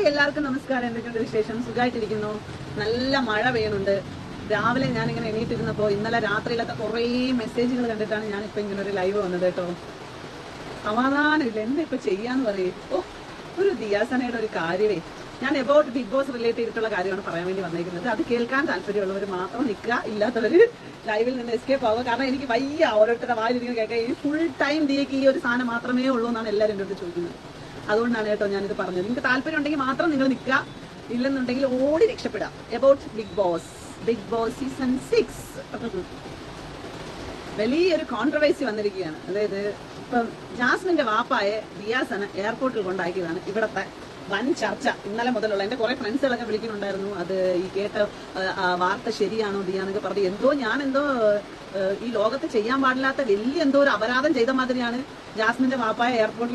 എല്ലാവർക്കും നമസ്കാരം. എന്തൊക്കെയുണ്ട് വിശേഷം? സുഖമായിട്ടിരിക്കുന്നു. നല്ല മഴ പെയ്യുന്നുണ്ട്. രാവിലെ ഞാനിങ്ങനെ എണീറ്റിരുന്നപ്പോൾ ഇന്നലെ രാത്രിയിലൊക്കെ കുറേ മെസ്സേജുകൾ കണ്ടിട്ടാണ് ഞാനിപ്പോൾ ഇങ്ങനെ ഒരു ലൈവ് വന്നത് കേട്ടോ. സമാധാനമില്ല, എന്താ ഇപ്പൊ ചെയ്യാന്ന് പറയേ. ഒരു ദിയാസനയുടെ ഒരു കാര്യമേ, ഞാൻ എബൌട്ട് ബിഗ് ബോസ് റിലേറ്റ് ചെയ്തിട്ടുള്ള കാര്യമാണ് പറയാൻ വേണ്ടി വന്നിരിക്കുന്നത്. അത് കേൾക്കാൻ താല്പര്യമുള്ളവർ മാത്രം നിൽക്കുക, ഇല്ലാത്തവര് ലൈവിൽ നിന്ന് എസ്കേപ്പ് ആവുക. കാരണം എനിക്ക് വയ്യ ഓരോരുത്തരുടെ വായിലിരിക്കുന്ന കേൾക്കാൻ. ഈ ഫുൾ ടൈം ദിയക്ക് ഈ ഒരു സാധനം മാത്രമേ ഉള്ളൂ എന്നാണ് എല്ലാവരും എൻ്റെ അടുത്ത് ചോദിക്കുന്നത്. അതുകൊണ്ടാണ് കേട്ടോ ഞാനിത് പറഞ്ഞത്. നിങ്ങൾക്ക് താല്പര്യം ഉണ്ടെങ്കിൽ മാത്രം നിങ്ങൾ നിൽക്കുക, ഇല്ലെന്നുണ്ടെങ്കിൽ ഓടി രക്ഷപ്പെടാം. എബൌട്ട് ബിഗ് ബോസ് സീസൺ 6 വലിയൊരു കോൺട്രവേഴ്സി വന്നിരിക്കുകയാണ്. അതായത് ഇപ്പം ജാസ്മിന്റെ വാപ്പായ ദിയാസന എയർപോർട്ടിൽ കൊണ്ടാക്കിയതാണ് ഇവിടത്തെ വൻ ചർച്ച. ഇന്നലെ മുതലുള്ള എന്റെ കുറെ ഫ്രണ്ട്സുകളൊക്കെ വിളിക്കുന്നുണ്ടായിരുന്നു. അത് ഈ കേട്ട വാർത്ത ശരിയാണോ ദിയാന്നൊക്കെ പറഞ്ഞു. ഞാനെന്തോ ഈ ലോകത്ത് ചെയ്യാൻ പാടില്ലാത്ത വലിയ എന്തോ ഒരു അപരാധം ചെയ്ത മാതിരിയാണ് ജാസ്മിന്റെ വാപ്പായ എയർപോർട്ടിൽ